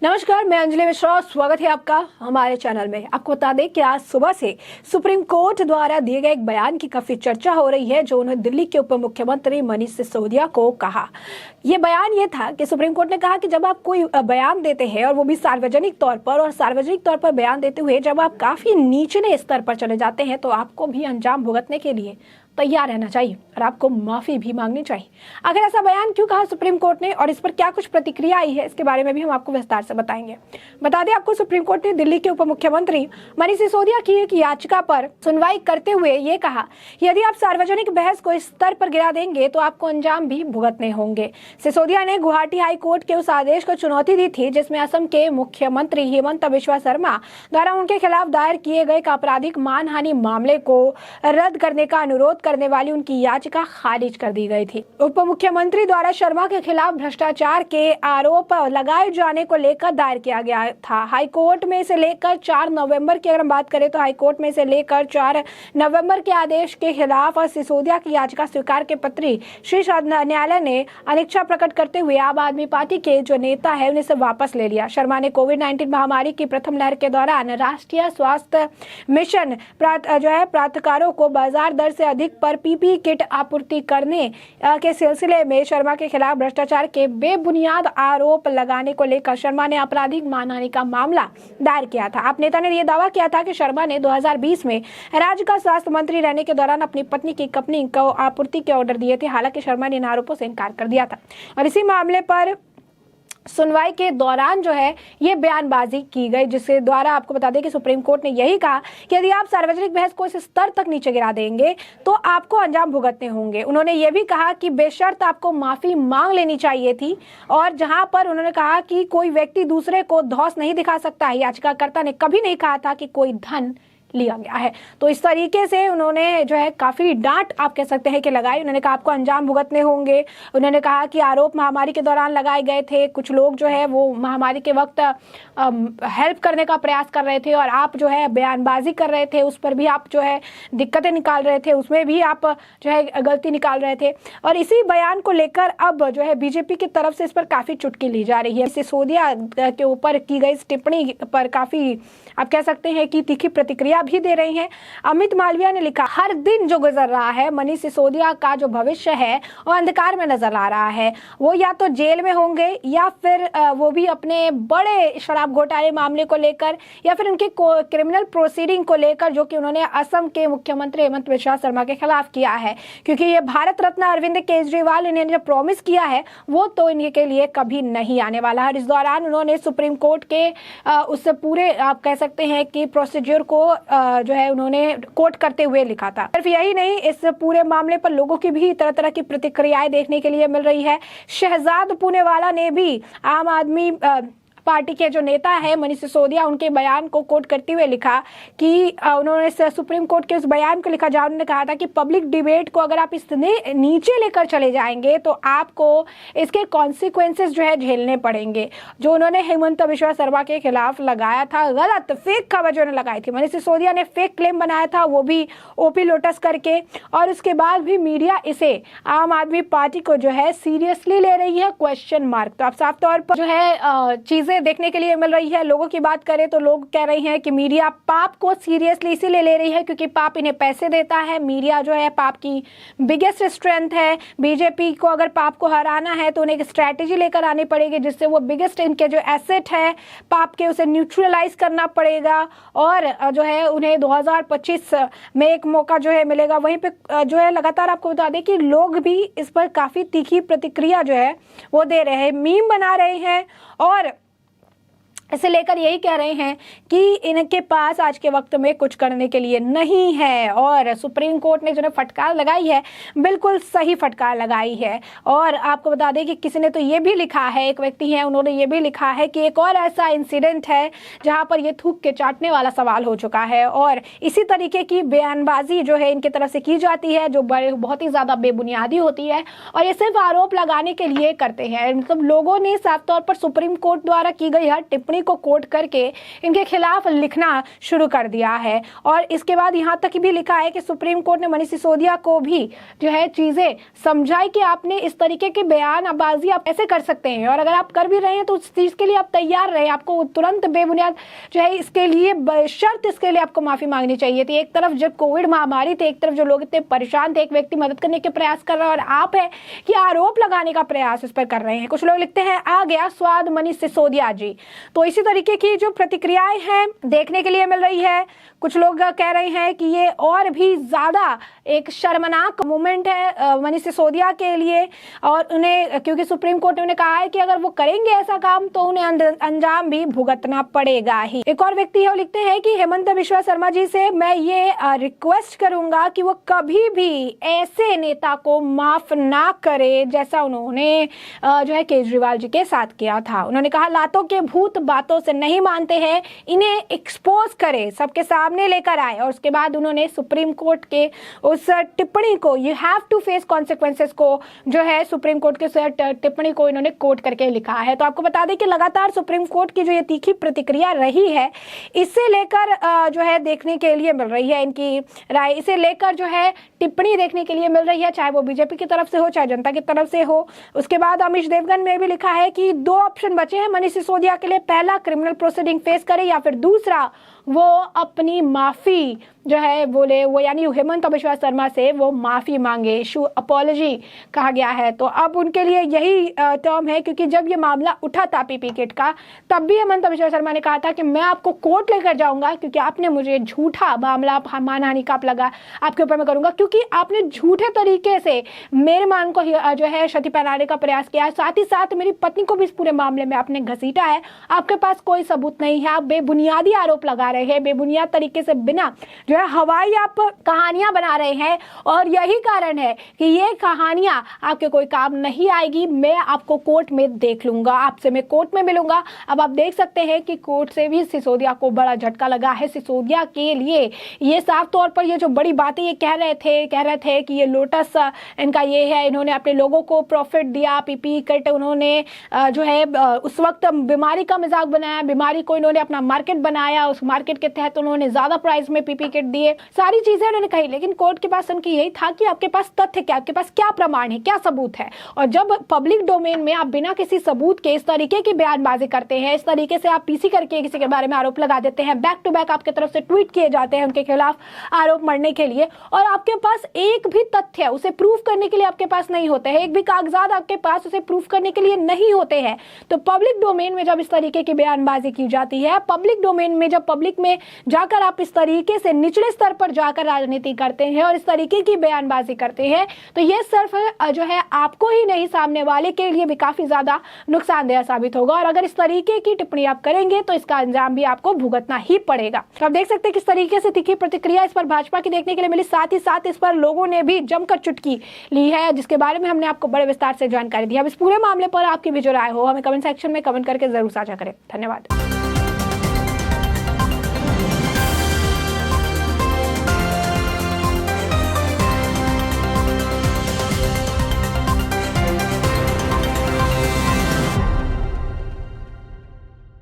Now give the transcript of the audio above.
नमस्कार, मैं अंजलि मिश्रा। स्वागत है आपका हमारे चैनल में। आपको बता दें कि आज सुबह से सुप्रीम कोर्ट द्वारा दिए गए एक बयान की काफी चर्चा हो रही है, जो उन्होंने दिल्ली के उप मुख्यमंत्री मनीष सिसोदिया को कहा। ये बयान ये था कि सुप्रीम कोर्ट ने कहा कि जब आप कोई बयान देते हैं और वो भी सार्वजनिक तौर पर बयान देते हुए जब आप काफी निचले स्तर पर चले जाते हैं तो आपको भी अंजाम भुगतने के लिए तैयार रहना चाहिए और आपको माफी भी मांगनी चाहिए। आखिर ऐसा बयान क्यों कहा सुप्रीम कोर्ट ने और इस पर क्या कुछ प्रतिक्रिया आई है, इसके बारे में भी हम आपको विस्तार से बताएंगे। बता दें आपको, सुप्रीम कोर्ट ने दिल्ली के उप मुख्यमंत्री मनीष सिसोदिया की एक याचिका पर सुनवाई करते हुए ये कहा, यदि आप सार्वजनिक बहस को इस स्तर पर गिरा देंगे तो आपको अंजाम भी भुगतने होंगे। सिसोदिया ने गुवाहाटी हाई कोर्ट के उस आदेश को चुनौती दी थी जिसमें असम के मुख्यमंत्री हेमंत बिस्वा शर्मा द्वारा उनके खिलाफ दायर किए गए आपराधिक मानहानि मामले को रद्द करने का अनुरोध करने वाली उनकी याचिका खारिज कर दी गई थी। उप मुख्यमंत्री द्वारा शर्मा के खिलाफ भ्रष्टाचार के आरोप लगाए जाने को लेकर दायर किया गया था। हाईकोर्ट में से लेकर 4 नवंबर की अगर हम बात करें तो हाईकोर्ट में से लेकर 4 नवंबर के आदेश के खिलाफ और सिसोदिया की याचिका स्वीकार के पत्री शीर्ष न्यायालय ने अनिच्छा प्रकट करते हुए आम आदमी पार्टी के जो नेता है उन्हें से वापस ले लिया। शर्मा ने कोविड-19 महामारी की प्रथम लहर के दौरान राष्ट्रीय स्वास्थ्य मिशन प्राधिकारों को बाजार दर से अधिक पर पीपी किट आपूर्ति करने के सिलसिले में शर्मा के खिलाफ भ्रष्टाचार के बेबुनियाद आरोप लगाने को लेकर शर्मा ने आपराधिक मानहानि का मामला दायर किया था। आप नेता ने यह दावा किया था कि शर्मा ने 2020 में राज्य का स्वास्थ्य मंत्री रहने के दौरान अपनी पत्नी की कंपनी को आपूर्ति के ऑर्डर दिए थे। हालांकि शर्मा ने इन आरोपों से इनकार कर दिया था और इसी मामले पर सुनवाई के दौरान जो है ये बयानबाजी की गई, जिसके द्वारा आपको बता दें कि सुप्रीम कोर्ट ने यही कहा कि यदि आप सार्वजनिक बहस को इस स्तर तक नीचे गिरा देंगे तो आपको अंजाम भुगतने होंगे। उन्होंने ये भी कहा कि बेशर्त आपको माफी मांग लेनी चाहिए थी और जहां पर उन्होंने कहा कि कोई व्यक्ति दूसरे को धौंस नहीं दिखा सकता है। याचिकाकर्ता ने कभी नहीं कहा था कि कोई धन लिया गया है। तो इस तरीके से उन्होंने जो है काफी डांट आप कह सकते हैं कि लगाई। उन्होंने कहा आपको अंजाम भुगतने होंगे। उन्होंने कहा कि आरोप महामारी के दौरान लगाए गए थे, कुछ लोग जो है वो महामारी के वक्त हेल्प करने का प्रयास कर रहे थे और आप जो है बयानबाजी कर रहे थे, उस पर भी आप जो है दिक्कतें निकाल रहे थे, उसमें भी आप जो है गलती निकाल रहे थे। और इसी बयान को लेकर अब जो है बीजेपी की तरफ से इस पर काफी चुटकी ली जा रही है। सिसोदिया के ऊपर की गई इस टिप्पणी पर काफी आप कह सकते हैं कि तीखी प्रतिक्रिया भी दे रहे हैं। अमित मालविया ने लिखा, हर दिन जो गुजर रहा है मनीष सिसोदिया का जो भविष्य है वो अंधकार में नजर आ रहा है। वो या तो जेल में होंगे या फिर वो भी अपने बड़े शराब घोटाले मामले को लेकर या फिर उनके क्रिमिनल प्रोसीडिंग को लेकर जो कि उन्होंने असम के मुख्यमंत्री हेमंत बिस्वा शर्मा के खिलाफ किया है, क्योंकि ये भारत रत्न अरविंद केजरीवाल इन्हें जो प्रॉमिस किया है वो तो इनके लिए कभी नहीं आने वाला है। इस दौरान उन्होंने सुप्रीम कोर्ट के उससे पूरे आप कह सकते हैं कि प्रोसीजर को जो है उन्होंने कोट करते हुए लिखा था। सिर्फ यही नहीं, इस पूरे मामले पर लोगों की भी तरह तरह की प्रतिक्रियाएं देखने के लिए मिल रही है। शहजाद पूनेवाला ने भी आम आदमी पार्टी के जो नेता है मनीष सिसोदिया उनके बयान को कोट करते हुए लिखा कि उन्होंने सुप्रीम कोर्ट के उस बयान को लिखा जहां उन्होंने कहा था कि पब्लिक डिबेट को अगर आप इतने नीचे लेकर चले जाएंगे तो आपको इसके कॉन्सिक्वेंसेस जो है झेलने पड़ेंगे। जो उन्होंने हेमंत बिस्वा शर्मा के खिलाफ लगाया था गलत फेक खबर जो उन्होंने लगाई थी, मनीष सिसोदिया ने फेक क्लेम बनाया था, वो भी ओपी लोटस करके, और उसके बाद भी मीडिया इसे आम आदमी पार्टी को जो है सीरियसली ले रही है क्वेश्चन मार्क। तो आप साफ तौर पर जो है चीजें देखने के लिए मिल रही है। लोगों की बात करें तो लोग कह रहे हैं कि मीडिया पाप को सीरियसली इसीलिए ले रही है क्योंकि पाप इन्हें पैसे देता है। मीडिया जो है पाप की बिगेस्ट स्ट्रेंथ है। बीजेपी को अगर पाप को हराना है तो उन्हें एक स्ट्रैटेजी लेकर आनी पड़ेगी जिससे वो बिगेस्ट इनके जो एसेट है पाप के उसे न्यूट्रलाइज करना पड़ेगा और जो है उन्हें 2025 में एक मौका जो है मिलेगा। वहीं पे जो है लगातार आपको बता दें कि लोग भी इस पर काफी तीखी प्रतिक्रिया जो है वो दे रहे हैं, मीम बना रहे हैं और इसे लेकर यही कह रहे हैं कि इनके पास आज के वक्त में कुछ करने के लिए नहीं है। और सुप्रीम कोर्ट ने जो फटकार लगाई है बिल्कुल सही फटकार लगाई है। और आपको बता दें कि किसी ने तो ये भी लिखा है, एक व्यक्ति है उन्होंने ये भी लिखा है कि एक और ऐसा इंसिडेंट है जहां पर ये थूक के चाटने वाला सवाल हो चुका है और इसी तरीके की बयानबाजी जो है इनकी तरफ से की जाती है जो बहुत ही ज्यादा बेबुनियादी होती है और ये सिर्फ आरोप लगाने के लिए करते हैं। मतलब लोगों ने साफ तौर पर सुप्रीम कोर्ट द्वारा की गई हर टिप्पणी अंबानी को कोट करके इनके खिलाफ लिखना शुरू कर दिया है। और इसके बाद यहाँ तक भी लिखा है कि सुप्रीम कोर्ट ने मनीष सिसोदिया को भी जो है चीजें समझाई कि आपने इस तरीके के बयानबाजी आप कैसे कर सकते हैं, और अगर आप कर भी रहे हैं तो उस चीज के लिए आप तैयार रहे, आपको तुरंत बेबुनियाद जो है इसके लिए शर्त इसके लिए आपको माफी मांगनी चाहिए थी। एक तरफ जब कोविड महामारी थी, एक तरफ जो लोग इतने परेशान थे, एक व्यक्ति मदद करने के प्रयास कर रहा है, और आप है कि आरोप लगाने का प्रयास इस पर कर रहे हैं। कुछ लोग लिखते हैं आ गया स्वाद मनीष सिसोदिया जी। तो इसी तरीके की जो प्रतिक्रियाएं हैं देखने के लिए मिल रही है। कुछ लोग कह रहे हैं कि ये और भी ज्यादा एक शर्मनाक मोमेंट है मनीष सिसोदिया के लिए, और उन्हें क्योंकि सुप्रीम कोर्ट ने उन्हें कहा है कि अगर वो करेंगे ऐसा काम तो उन्हें अंजाम भी भुगतना पड़ेगा ही। एक और व्यक्ति है वो लिखते हैं कि हेमंत बिश्वा शर्मा जी से मैं ये रिक्वेस्ट करूंगा कि वो कभी भी ऐसे नेता को माफ ना करे जैसा उन्होंने जो है केजरीवाल जी के साथ किया था। उन्होंने कहा लातों के भूत बातों से नहीं मानते हैं, इन्हें एक्सपोज करे, सबके सामने लेकर आए। और उसके बाद उन्होंने सुप्रीम कोर्ट के उस टिप्पणी को, you have to face consequences को जो है सुप्रीम कोर्ट के टिप्पणी को इन्होंने कोट करके लिखा है। तो आपको बता दें कि लगातार सुप्रीम कोर्ट की जो ये तीखी प्रतिक्रिया रही है, इससे लेकर जो है देखने के लिए मिल रही है इनकी राय, इसे लेकर जो है टिप्पणी देखने के लिए मिल रही है, चाहे वो बीजेपी की तरफ से हो चाहे जनता की तरफ से हो। उसके बाद अमीश देवगन ने भी लिखा है कि दो ऑप्शन बचे हैं मनीष सिसोदिया के लिए, पहला क्रिमिनल प्रोसीडिंग फेस करे या फिर दूसरा वो अपनी माफी जो है बोले, वो यानी हेमंत बिश्वा शर्मा से वो माफी मांगे, इशू अपॉलॉजी कहा गया है। तो अब उनके लिए यही टर्म है, क्योंकि जब ये मामला उठा था पीपी किट का, तब भी हेमंत बिश्वा शर्मा ने कहा था कि मैं आपको कोर्ट लेकर जाऊंगा क्योंकि आपने मुझे झूठा मामला मानहानि का लगा आपके ऊपर मैं करूंगा, क्योंकि आपने झूठे तरीके से मेरे मान को जो है क्षति पहनाने का प्रयास किया है, साथ ही साथ मेरी पत्नी को भी इस पूरे मामले में आपने घसीटा है। आपके पास कोई सबूत नहीं है, आप बेबुनियादी आरोप लगा रहे हैं, बेबुनियाद तरीके से बिना जो है हवाई आप कहानियां बना रहे हैं, और यही कारण है कि ये कहानियां आपके कोई काम नहीं आएगी। मैं आपको कोर्ट में देख लूंगा, आपसे मैं कोर्ट में मिलूंगा। अब आप देख सकते हैं कि कोर्ट से भी सिसोदिया को बड़ा झटका लगा है। सिसोदिया के लिए ये साफ तौर पर ये जो बड़ी बातें ये कह रहे थे कि ये लोटस इनका ये है, इन्होंने अपने लोगों को प्रॉफिट दिया, पीपी किट उन्होंने जो है उस वक्त बीमारी का मजाक बनाया, बीमारी को इन्होंने अपना मार्केट बनाया, उस मार्केट के तहत उन्होंने ज्यादा प्राइस में पीपी किट दिए, सारी चीजें उन्होंने कही। लेकिन कोर्ट के पास उनकी यही था कि आपके पास तथ्य क्या, आपके पास क्या प्रमाण है, क्या सबूत है। और जब पब्लिक डोमेन में आप बिना किसी सबूत के इस तरीके की बयानबाजी करते हैं, इस तरीके से आप पीसी करके किसी के बारे में आरोप लगा देते हैं, बैक टू बैक आपके तरफ से ट्वीट किए जाते हैं उनके खिलाफ आरोप मढ़ने के लिए, और आपके पास एक भी तथ्य उसे प्रूफ करने के लिए आपके पास नहीं होते हैं, एक भी कागजात आपके पास उसे प्रूफ करने के लिए नहीं होते हैं। तो पब्लिक डोमेन में जब इस तरीके की बयानबाजी की जाती है, पब्लिक डोमेन में जब पब्लिक में जाकर आप इस तरीके से निचले स्तर पर जाकर राजनीति करते हैं और इस तरीके की बयानबाजी करते हैं, तो ये सिर्फ जो है आपको ही नहीं, सामने वाले के लिए भी काफी ज्यादा नुकसानदेह साबित होगा। और अगर इस तरीके की टिप्पणी आप करेंगे तो इसका अंजाम भी आपको भुगतना ही पड़ेगा। तो आप देख सकते हैं किस तरीके से तीखी प्रतिक्रिया इस पर भाजपा की देखने के लिए मिली, साथ ही साथ इस पर लोगों ने भी जमकर चुटकी ली है, जिसके बारे में हमने आपको बड़े विस्तार से जानकारी दी। अब इस पूरे मामले पर आपकी भी जो राय हो हमें कमेंट सेक्शन में कमेंट करके जरूर साझा करें। धन्यवाद।